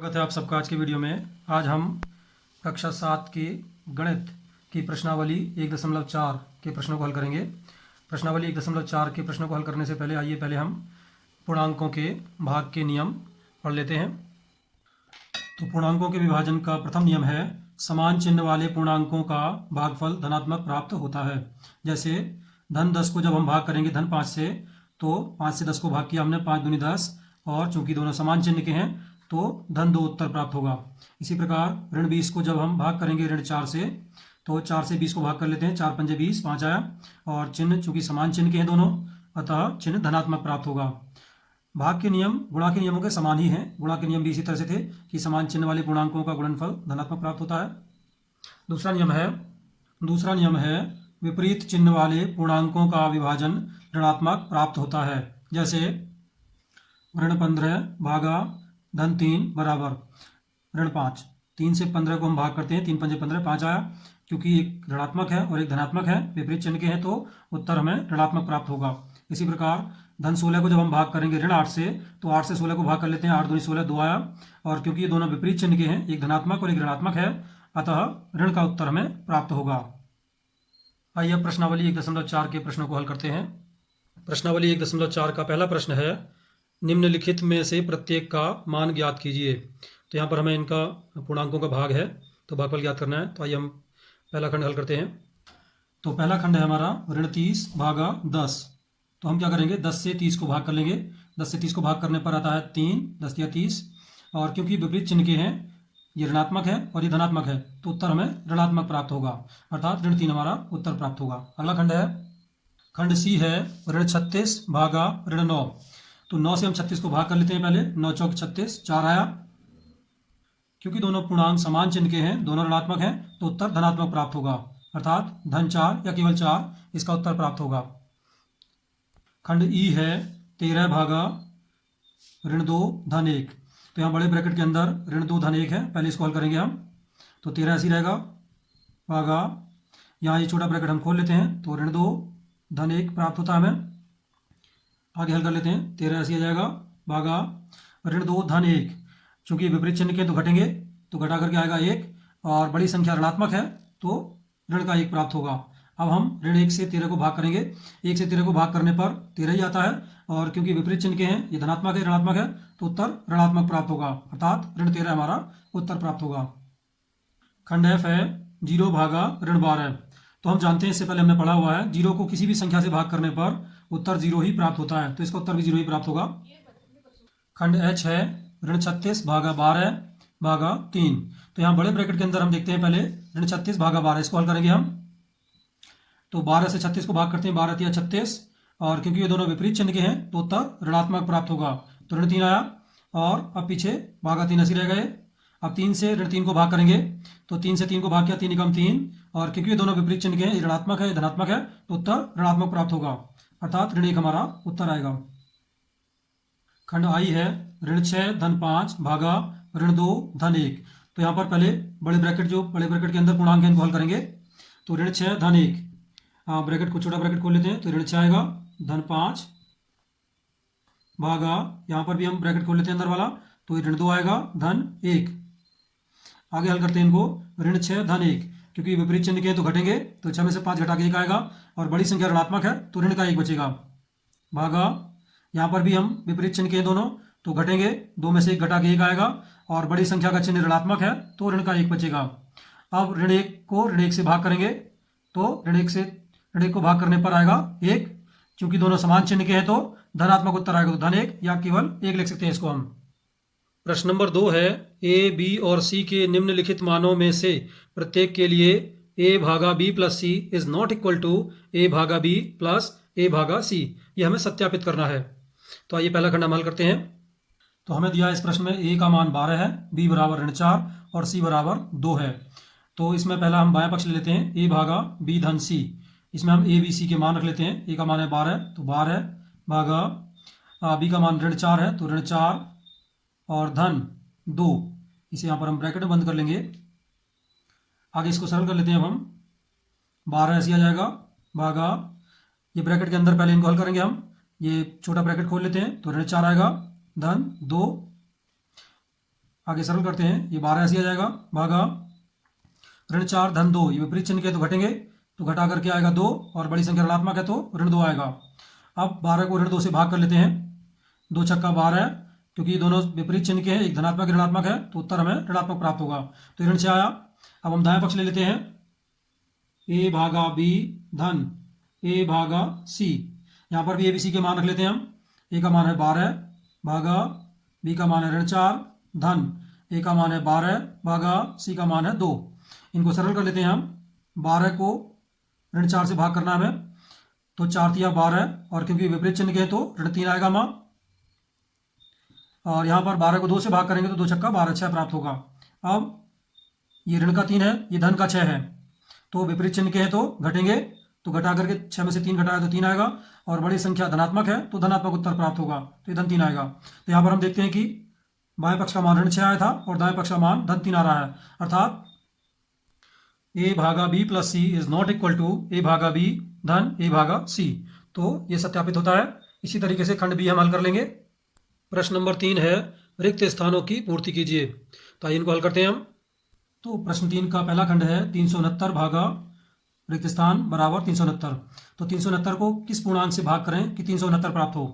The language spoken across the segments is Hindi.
स्वागत है आप सबका आज की वीडियो में। आज हम कक्षा 7 की गणित की प्रश्नावली 1.4 के प्रश्नों को हल करेंगे। प्रश्नावली 1.4 के प्रश्नों को हल करने से पहले आइए पहले हम पूर्णांकों के भाग के नियम पढ़ लेते हैं। तो पूर्णांकों के विभाजन का प्रथम नियम है समान चिन्ह वाले पूर्णांकों का भागफल धनात्मक प्राप्त होता है। जैसे धन 10 को जब हम भाग करेंगे धन 5 से, तो 5 से 10 को भाग किया हमने, 5 दूनी 10, और चूंकि दोनों समान चिन्ह के हैं तो धन 2 उत्तर प्राप्त होगा। इसी प्रकार ऋण 20 को जब हम भाग करेंगे ऋण 4 से, तो 4 से 20 को भाग कर लेते हैं, 4 पंजे 20, 5 आया, और चिन्ह चूंकि समान चिन्ह के हैं दोनों, अतः चिन्ह धनात्मक प्राप्त होगा। भाग के नियम गुणा के नियमों के समान ही हैं। गुणा के नियम भी इसी तरह से थे कि समान चिन्ह वाले पूर्णांकों का गुणनफल धनात्मक प्राप्त होता है। दूसरा नियम है विपरीत चिन्ह वाले पूर्णांकों का विभाजन ऋणात्मक प्राप्त होता है। जैसे ऋण 15 भागा धन 3 बराबर ऋण 5। 3 से 15 को हम भाग करते हैं, 3 पंजे 15, 5 आया। क्योंकि एक ऋणात्मक है और एक धनात्मक है, विपरीत चिन्ह के हैं, तो उत्तर हमें ऋणात्मक प्राप्त होगा। इसी प्रकार धन 16 को जब हम भाग करेंगे ऋण 8 से, तो 8 से 16 को भाग कर लेते हैं, 8 दूनी 16, 2 आया, और क्योंकि ये दोनों विपरीत चिन्ह के हैं, एक धनात्मक और एक ऋणात्मक है, अतः ऋण का उत्तर हमें प्राप्त होगा। आइए अब प्रश्नावली 1.4 के प्रश्नों को हल करते हैं। प्रश्नावली 1.4 का पहला प्रश्न है निम्नलिखित में से प्रत्येक का मान ज्ञात कीजिए। तो यहाँ पर हमें इनका पूर्णांकों का भाग है, तो भागफल ज्ञात करना है। तो आइए हम पहला खंड हल करते हैं। तो पहला खंड है हमारा ऋण 30 भागा 10। तो हम क्या करेंगे, 10 से 30 को भाग कर लेंगे। 10 से 30 को भाग करने पर आता है 3, 10 या 30, और क्योंकि विपरीत चिन्ह के हैं, ये ऋणात्मक है और ये धनात्मक है, तो उत्तर हमें ऋणात्मक प्राप्त होगा, अर्थात ऋण 3 हमारा उत्तर प्राप्त होगा। अगला खंड है खंड सी है ऋण 36 भागा ऋण 9। तो 9 से हम 36 को भाग कर लेते हैं पहले, 9 चौक 36, 4 आया। क्योंकि दोनों पूर्णांक समान चिन्ह के हैं, दोनों ऋणात्मक हैं, तो उत्तर धनात्मक प्राप्त होगा, अर्थात धन 4 या केवल 4 इसका उत्तर प्राप्त होगा। खंड ई है 13 भागा ऋण 2 धन 1। तो यहाँ बड़े ब्रैकेट के अंदर ऋण 2 धन 1 है, पहले इसको हल करेंगे हम। तो 13 ऐसी रहेगा भागा, यहाँ ये छोटा ब्रैकेट हम खोल लेते हैं, तो ऋण 2 धन 1 प्राप्त होता है हमें। आगे हल कर लेते हैं, 13 ऐसी आ जाएगा भागा ऋण 2 धन 1। चूंकि विपरीत चिन्ह के तो घटेंगे, तो घटा करके आएगा 1, और बड़ी संख्या ऋणात्मक है, तो ऋण का 1 प्राप्त होगा। अब हम ऋण 1 से 13 को भाग करेंगे। 1 से 13 को भाग करने पर 13 ही आता है, और क्योंकि विपरीत चिन्ह के हैं, ये धनात्मक है ऋणात्मक है, तो उत्तर ऋणात्मक प्राप्त होगा, अर्थात ऋण 13 हमारा उत्तर प्राप्त होगा। खंड एफ है 0 भागा ऋण 12। तो हम जानते हैं, इससे पहले हमने पढ़ा हुआ है, 0 को किसी भी संख्या से भाग करने पर उत्तर 0 ही प्राप्त होता है, तो इसका उत्तर भी 0 ही प्राप्त होगा। खंड एच है ऋण 36 भागा 12 भागा 3। तो यहाँ बड़े ब्रैकेट के अंदर हम देखते हैं पहले ऋण 36 भागा 12, इसको हल करेंगे हम। तो 12 से 36 को भाग करते हैं, 12 या 36, और क्योंकि ये दोनों विपरीत चिन्ह के हैं, तो उत्तर ऋणात्मक प्राप्त होगा, तो ऋण 3 आया, और अब पीछे भागा 3 ऐसे रह गए। अब 3 से ऋण 3 को भाग करेंगे, तो 3 से 3 को भाग किया, 3 एकम 3, और क्योंकि ये दोनों विपरीत चिन्ह के हैं, ये ऋणात्मक है धनात्मक है, तो उत्तर ऋणात्मक प्राप्त होगा, अर्थात ऋण 1 हमारा उत्तर आएगा। खंड आई है ऋण 6 धन 5 भागा ऋण 2 धन 1। तो यहाँ पर पहले बड़े ब्रैकेट के अंदर पूर्णांक है, इनको हल करेंगे। तो ऋण 6 धन 1, ब्रैकेट को छोटा ब्रैकेट खोल लेते हैं, तो ऋण 6 आएगा धन 5 भागा, यहाँ पर भी हम ब्रैकेट खोल लेते हैं अंदर वाला, तो ऋण 2 आएगा धन 1। आगे हल करते हैं इनको, ऋण 6 धन 1, क्योंकि विपरीत चिन्ह के हैं तो घटेंगे, तो 6 में से 5 घटा के 1 आएगा, और बड़ी संख्या ऋणात्मक है, तो ऋण का 1 बचेगा, भागा यहाँ पर भी हम विपरीत चिन्ह के हैं दोनों, तो घटेंगे, 2 में से 1 घटा के 1 आएगा, और बड़ी संख्या का चिन्ह ऋणात्मक है, तो ऋण का 1 बचेगा। अब ऋण 1 को ऋण 1 से भाग करेंगे, तो ऋण 1 को भाग करने पर आएगा 1, क्योंकि दोनों समान चिन्ह के हैं, तो धनात्मक उत्तर आएगा, तो धन 1, या केवल 1 लिख सकते हैं इसको हम। प्रश्न नंबर 2 है ए, बी और सी के निम्नलिखित मानों में से प्रत्येक के लिए ए भागा B plus C is not equal to A भागा बी प्लस ए भागा सी। ये हमें सत्यापित करना है। तो आइए पहला खंड हम हल करते हैं। तो हमें दिया इस प्रश्न में ए का मान 12 है, बी बराबर ऋण 4 और सी बराबर 2 है। तो इसमें पहला हम बायां पक्ष ले लेते हैं, ए भागा बी धन सी। इसमें हम ए बी सी के मान रख लेते हैं। ए का मान है 12, तो 12 भागा बी का मान ऋण 4 है, तो ऋण 4 और धन 2, इसे यहाँ पर हम ब्रैकेट में बंद कर लेंगे। आगे इसको सरल कर लेते हैं अब हम, 12 ऐसे आ जाएगा भागा, ये ब्रैकेट के अंदर पहले इनको हल करेंगे हम, ये छोटा ब्रैकेट खोल लेते हैं, तो ऋण 4 आएगा धन 2, आगे सरल करते हैं, ये 12 ऐसे आ जाएगा, भागा ऋण 4 धन 2, ये विपरीत चिन्ह के तो घटेंगे, तो घटा करके आएगा 2, और बड़ी संख्या ऋणात्मक है तो ऋण 2 आएगा। अब 12 को ऋण 2 से भाग कर लेते हैं, 2 छक्का 12, क्योंकि ये दोनों विपरीत चिन्ह के हैं, एक धनात्मक ऋणात्मक है, तो उत्तर हमें ऋणात्मक प्राप्त होगा। तो ऋण 6 आया। अब हम दाएं पक्ष ले लेते हैं, ए भागा बी धन ए भागा सी। यहाँ पर भी ए बी सी के मान रख लेते हैं हम। ए का मान है 12 भागा बी का मान है ऋण 4 धन ए का मान है 12 भागा सी का मान है 2। इनको सरल कर लेते हैं हम। 12 को ऋण 4 से भाग करना है हमें, तो 4 तिया 12, और क्योंकि विपरीत चिन्ह के हैं तो ऋण 3 आएगा माँ। और यहाँ पर 12 को 2 से भाग करेंगे तो 2 छक्का 12, 6 प्राप्त होगा। अब ये ऋण का 3 है, ये धन का 6 है, तो विपरीत चिन्ह के हैं तो घटेंगे, तो घटा करके 6 में से 3 घटाया तो 3 आएगा, और बड़ी संख्या धनात्मक है तो धनात्मक उत्तर प्राप्त होगा, तो ये धन 3 आएगा। तो यहाँ पर हम देखते हैं कि बाएं पक्ष का मान ऋण 6 आया था और दाएं पक्ष का मान धन 3 आ रहा है, अर्थात ए भागा B plus C is not equal to A भागा बी धन ए भागा सी। तो ये सत्यापित होता है। इसी तरीके से खंड बी हम हल कर लेंगे। प्रश्न नंबर 3 है, रिक्त स्थानों की पूर्ति कीजिए। तो आइए इनको हल करते हैं हम। तो प्रश्न 3 का पहला खंड है 369 भागा रिक्त स्थान बराबर 369। तो 369 को किस पूर्णांक से भाग करें कि 369 प्राप्त हो।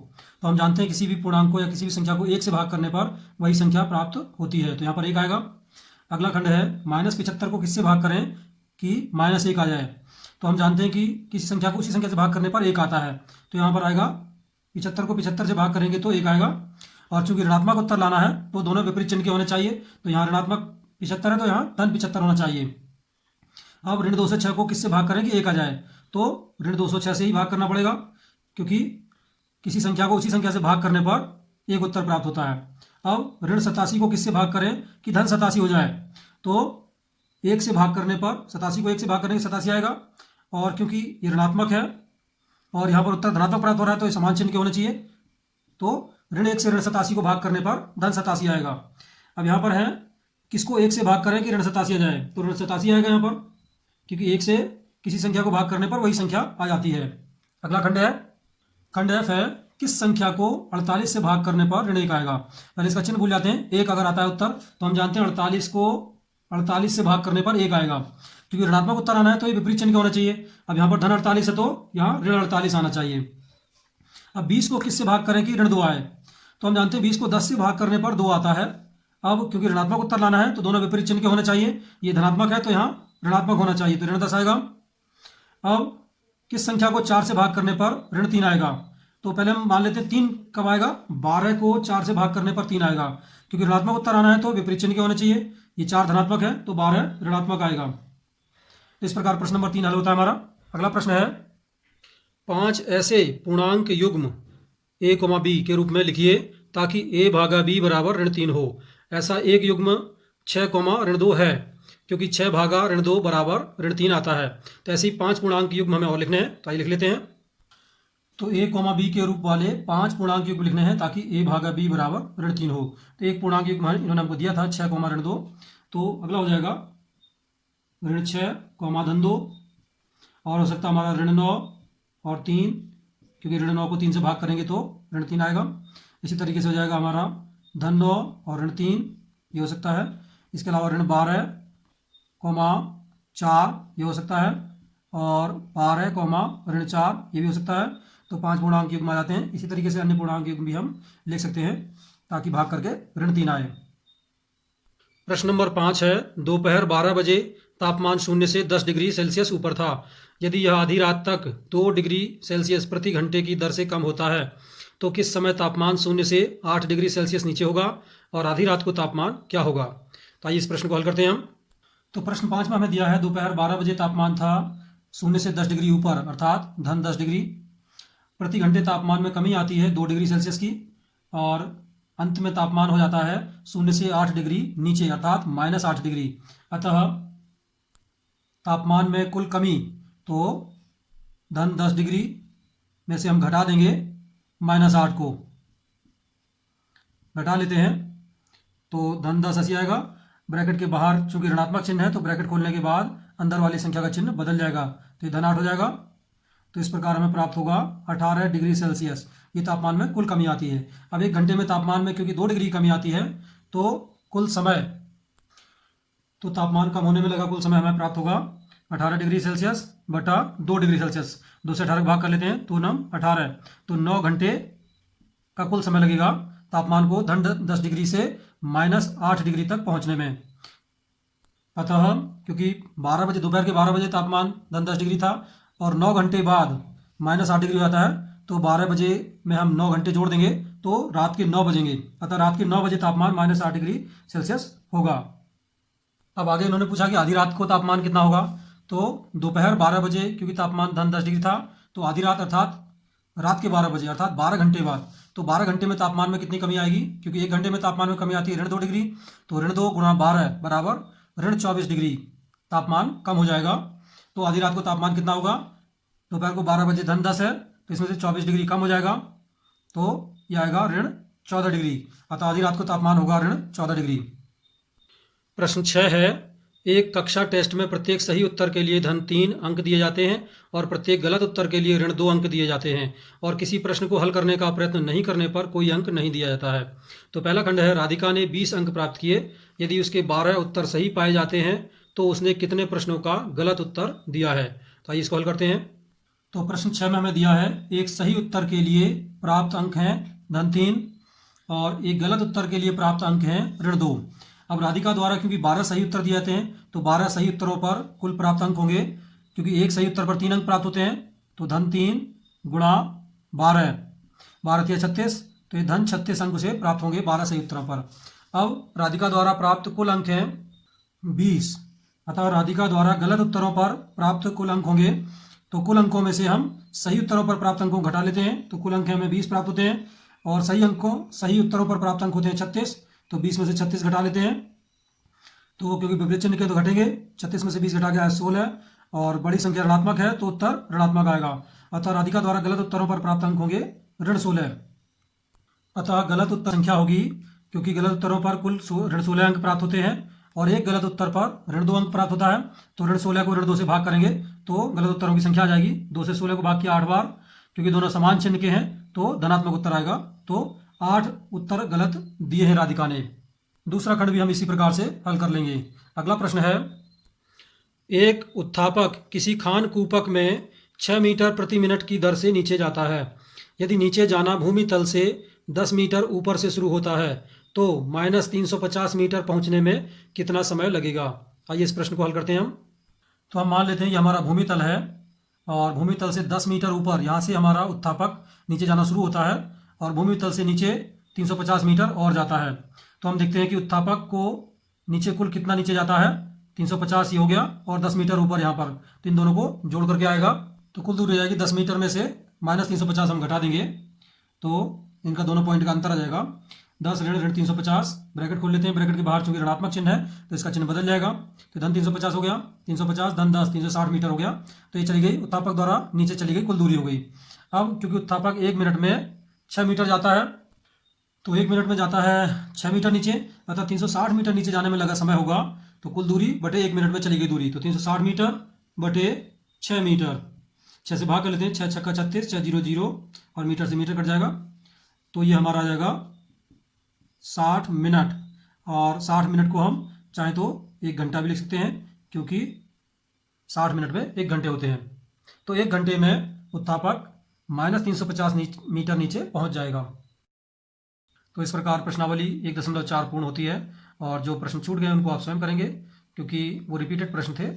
तो हम जानते हैं किसी भी पूर्णांक को या किसी भी संख्या को 1 से भाग करने पर वही संख्या प्राप्त होती है, तो यहाँ पर 1 आएगा। अगला खंड है -75 को किससे भाग करें कि -1 आ जाए। तो हम जानते हैं कि किसी संख्या को उसी संख्या से भाग करने पर 1 आता है, तो यहाँ पर आएगा 75 को 75 से भाग करेंगे तो 1 आएगा। और चूंकि ऋणात्मक उत्तर लाना है तो दोनों विपरीत चिन्ह के होने चाहिए, तो यहाँ ऋणात्मक 75 है तो यहाँ धन 75 होना चाहिए। अब ऋण 206 को किससे भाग करें कि 1 आ जाए, तो ऋण 206 से ही भाग करना पड़ेगा, क्योंकि किसी संख्या को उसी संख्या से भाग करने पर 1 उत्तर प्राप्त होता है। अब ऋण 87 को किससे भाग करें कि धन 87 हो जाए, तो 1 से भाग करने पर 87 को 1 से भाग करने 87 आएगा, और क्योंकि ये ऋणात्मक है और यहाँ पर उत्तर धनात्मक प्राप्त हो रहा है तो ये समान चिन्ह के होने चाहिए, तो ऋण 1 से ऋण 87 को भाग करने पर धन 87 आएगा। अब यहाँ पर है किसको 1 से भाग करें कि ऋण 87 आ जाए, तो ऋण 87 आएगा यहाँ पर, क्योंकि 1 से किसी संख्या को भाग करने पर वही संख्या आ जाती है। अगला खंड F है, किस संख्या को 48 से भाग करने पर ऋण 1 आएगा। पहले इसका चिन्ह भूल जाते हैं, 1 अगर आता है उत्तर तो हम जानते हैं 48 को 48 से भाग करने पर 1 आएगा, क्योंकि ऋणात्मक उत्तर आना है तो ये विपरीत चिन्ह का होना चाहिए। अब यहाँ पर धन 48 है तो यहाँ ऋण 48 आना चाहिए। अब 20 को किससे भाग करें कि ऋण 2 आए, तो हम जानते हैं 20 को 10 से भाग करने पर 2 आता है। अब क्योंकि ऋणात्मक उत्तर लाना है तो दोनों विपरीत चिन्ह के होने चाहिए, ये धनात्मक है तो यहाँ ऋणात्मक होना चाहिए, तो ऋण 10 आएगा। अब किस संख्या को 4 से भाग करने पर ऋण 3 आएगा, तो पहले हम मान लेते हैं 3 कब आएगा, 12 को 4 से भाग करने पर 3 आएगा, क्योंकि ऋणात्मक उत्तर आना है तो विपरीत चिन्ह के होने चाहिए, ये 4 धनात्मक है तो 12 ऋणात्मक आएगा। तो इस प्रकार प्रश्न नंबर 3 हल होता है हमारा। अगला प्रश्न है, 5 ऐसे पूर्णांक युग्म a, b के रूप में लिखिए ताकि a भागा b बराबर ऋण 3 हो। ऐसा एक युग्म 6, ऋण 2 है, क्योंकि 6 भागा ऋण 2 बराबर ऋण 3 आता है। तो ऐसे ही 5 पूर्णांक युग्म हमें और लिखने हैं, तो आइए लिख लेते हैं। तो a, b के रूप वाले 5 पूर्णांक युग्म लिखने हैं ताकि a भागा b बराबर ऋण 3 हो। तो एक पूर्णांक युग्म इन्होंने हमको दिया था 6, ऋण 2, तो अगला हो जाएगा ऋण 6, धन 2, और हो सकता है हमारा ऋण 9 और 3, क्योंकि ऋण 9 को 3 से भाग करेंगे तो ऋण 3 आएगा। इसी तरीके से हो जाएगा हमारा धन 9 और ऋण 3, ये हो सकता है। इसके अलावा ऋण 12, 4 ये हो सकता है, और 12, ऋण 4 ये भी हो सकता है। तो 5 पूर्णांक युग्म आ जाते हैं। इसी तरीके से अन्य पूर्णांक युग्म भी हम लिख सकते हैं ताकि भाग करके ऋण 3 आए। प्रश्न नंबर 5 है, दोपहर 12 बजे तापमान 0 से 10 डिग्री सेल्सियस ऊपर था। यदि यह आधी रात तक 2 डिग्री सेल्सियस प्रति घंटे की दर से कम होता है तो किस समय तापमान 0 से 8 डिग्री सेल्सियस नीचे होगा और आधी रात को तापमान क्या होगा। तो आइए इस प्रश्न को हल करते हैं हम। तो प्रश्न 5 में हमें दिया है दोपहर 12 बजे तापमान था 0 से 10 डिग्री ऊपर, अर्थात धन 10 डिग्री। प्रति घंटे तापमान में कमी आती है 2 डिग्री सेल्सियस की, और अंत में तापमान हो जाता है 0 से 8 डिग्री नीचे, अर्थात -8 डिग्री। अतः तापमान में कुल कमी, तो धन 10 डिग्री में से हम घटा देंगे -8 को, घटा लेते हैं तो धन 10 ऐसी आएगा। ब्रैकेट के बाहर चूंकि ऋणात्मक चिन्ह है तो ब्रैकेट खोलने के बाद अंदर वाली संख्या का चिन्ह बदल जाएगा, तो ये धन 8 हो जाएगा। तो इस प्रकार हमें प्राप्त होगा 18 डिग्री सेल्सियस। ये तापमान में कुल कमी आती है। अब 1 घंटे में तापमान में क्योंकि 2 डिग्री कमी आती है तो कुल समय, तो तापमान कम होने में लगा कुल समय हमें प्राप्त होगा 18 डिग्री सेल्सियस बटा 2 डिग्री सेल्सियस। 2 से 18 का भाग कर लेते हैं तो 18, तो 9 घंटे का कुल समय लगेगा तापमान को धन 10 डिग्री से -8 डिग्री तक पहुंचने में। अतः क्योंकि 12 बजे, दोपहर के 12 बजे तापमान धन 10 डिग्री था और 9 घंटे बाद -8 डिग्री हो जाता है, तो 12 बजे में हम 9 घंटे जोड़ देंगे तो रात के 9 बजेंगे। अतः रात के 9 बजे तापमान -8 डिग्री सेल्सियस होगा। अब आगे इन्होंने पूछा कि आधी रात को तापमान कितना होगा, तो दोपहर 12 बजे क्योंकि तापमान धन 10 डिग्री था, तो आधी रात अर्थात रात के 12 बजे अर्थात 12 घंटे बाद, तो 12 घंटे में तापमान में कितनी कमी आएगी, क्योंकि 1 घंटे में तापमान में कमी आती है -2 डिग्री, तो -2 गुणा 12 बराबर -24 डिग्री तापमान कम हो जाएगा। तो आधी रात को तापमान कितना होगा, दोपहर को 12 बजे धन 10 है तो इसमें से 24 डिग्री कम हो जाएगा, तो यह आएगा -14 डिग्री। अतः आधी रात को तापमान होगा -14 डिग्री। प्रश्न 6 है, एक कक्षा टेस्ट में प्रत्येक सही उत्तर के लिए धन 3 अंक दिए जाते हैं और प्रत्येक गलत उत्तर के लिए ऋण 2 अंक दिए जाते हैं और किसी प्रश्न को हल करने का प्रयत्न नहीं करने पर कोई अंक नहीं दिया जाता है। तो पहला खंड है, राधिका ने 20 अंक प्राप्त किए, यदि उसके 12 उत्तर सही पाए जाते हैं तो उसने कितने प्रश्नों का गलत उत्तर दिया है। तो आइए इसको हल करते हैं। तो प्रश्न 6 में हमें दिया है एक सही उत्तर के लिए प्राप्त अंक हैं धन 3 और एक गलत उत्तर के लिए प्राप्त अंक हैं ऋण 2। अब राधिका द्वारा क्योंकि 12 सही उत्तर दिए जाते हैं तो 12 सही उत्तरों पर कुल प्राप्त अंक होंगे, क्योंकि एक सही उत्तर पर 3 अंक प्राप्त होते हैं, तो धन 3 गुणा 12, 12 3 36, तो ये धन 36 अंक से प्राप्त होंगे 12 सही उत्तरों पर। अब राधिका द्वारा प्राप्त कुल अंक हैं 20, अतः राधिका द्वारा गलत उत्तरों पर प्राप्त कुल अंक होंगे, तो कुल अंकों में से हम सही उत्तरों पर प्राप्त अंकों को घटा लेते हैं, तो कुल अंक हमें 20 प्राप्त होते हैं और सही उत्तरों पर प्राप्त अंक होते हैं 36, तो 20 में से 36 घटा लेते हैं, तो क्योंकि विपरीत चिन्ह के तो घटेंगे, 36 में से 20 घटा गया है 16 और बड़ी संख्या ऋणात्मक है तो उत्तर ऋणात्मक आएगा। अतः राधिका द्वारा गलत उत्तरों पर प्राप्त अंक होंगे -16। अतः गलत उत्तर संख्या होगी, क्योंकि गलत उत्तरों पर कुल -16 अंक प्राप्त होते हैं और एक गलत उत्तर पर ऋण 2 अंक प्राप्त होता है, तो -16 को ऋण 2 से भाग करेंगे तो गलत उत्तरों की संख्या आ जाएगी। 2 से 16 को भाग किया 8 बार, क्योंकि दोनों समान चिन्ह के हैं तो धनात्मक उत्तर आएगा, तो 8 उत्तर गलत दिए हैं राधिका ने। दूसरा खंड भी हम इसी प्रकार से हल कर लेंगे। अगला प्रश्न है, एक उत्थापक किसी खान कूपक में 6 मीटर प्रति मिनट की दर से नीचे जाता है। यदि नीचे जाना भूमि तल से 10 मीटर ऊपर से शुरू होता है तो -350 मीटर पहुंचने में कितना समय लगेगा। आइए इस प्रश्न को हल करते हैं हम। तो हम मान लेते हैं कि हमारा भूमि तल है और भूमि तल से 10 मीटर ऊपर यहाँ से हमारा उत्थापक नीचे जाना शुरू होता है और भूमि तल से नीचे 350 मीटर और जाता है। तो हम देखते हैं कि उत्थापक को नीचे कुल कितना नीचे जाता है, 350 ही हो गया और 10 मीटर ऊपर यहाँ पर, तो इन दोनों को जोड़ करके आएगा तो कुल दूरी हो जाएगी 10 मीटर में से -350 हम घटा देंगे तो इनका दोनों पॉइंट का अंतर आ जाएगा। 10 ऋण 350, ब्रैकेट खोल लेते हैं, ब्रैकेट के बाहर चूंकि ऋणात्मक चिन्ह है तो इसका चिन्ह बदल जाएगा, तो धन 350 हो गया, 350 धन 10 360 मीटर हो गया, तो ये चली गई उत्थापक द्वारा नीचे चली गई कुल दूरी हो गई। अब क्योंकि उत्थापक 1 मिनट में 6 मीटर जाता है, तो 1 मिनट में जाता है 6 मीटर नीचे, अर्थात 360 मीटर नीचे जाने में लगा समय होगा, तो कुल दूरी बटे 1 मिनट में चली गई दूरी, तो 360 मीटर बटे 6 मीटर, 6 से भाग कर लेते हैं, 6 छक्का 36, 6 0 0 और मीटर से मीटर कट जाएगा, तो ये हमारा आ जाएगा 60 मिनट। और 60 मिनट को हम चाहें तो 1 घंटा भी लिख सकते हैं, क्योंकि 60 मिनट में 1 घंटे होते हैं। तो 1 घंटे में उत्थापक -350 मीटर नीचे पहुंच जाएगा। तो इस प्रकार प्रश्नावली 1.4 पूर्ण होती है और जो प्रश्न छूट गए उनको आप स्वयं करेंगे, क्योंकि वो रिपीटेड प्रश्न थे।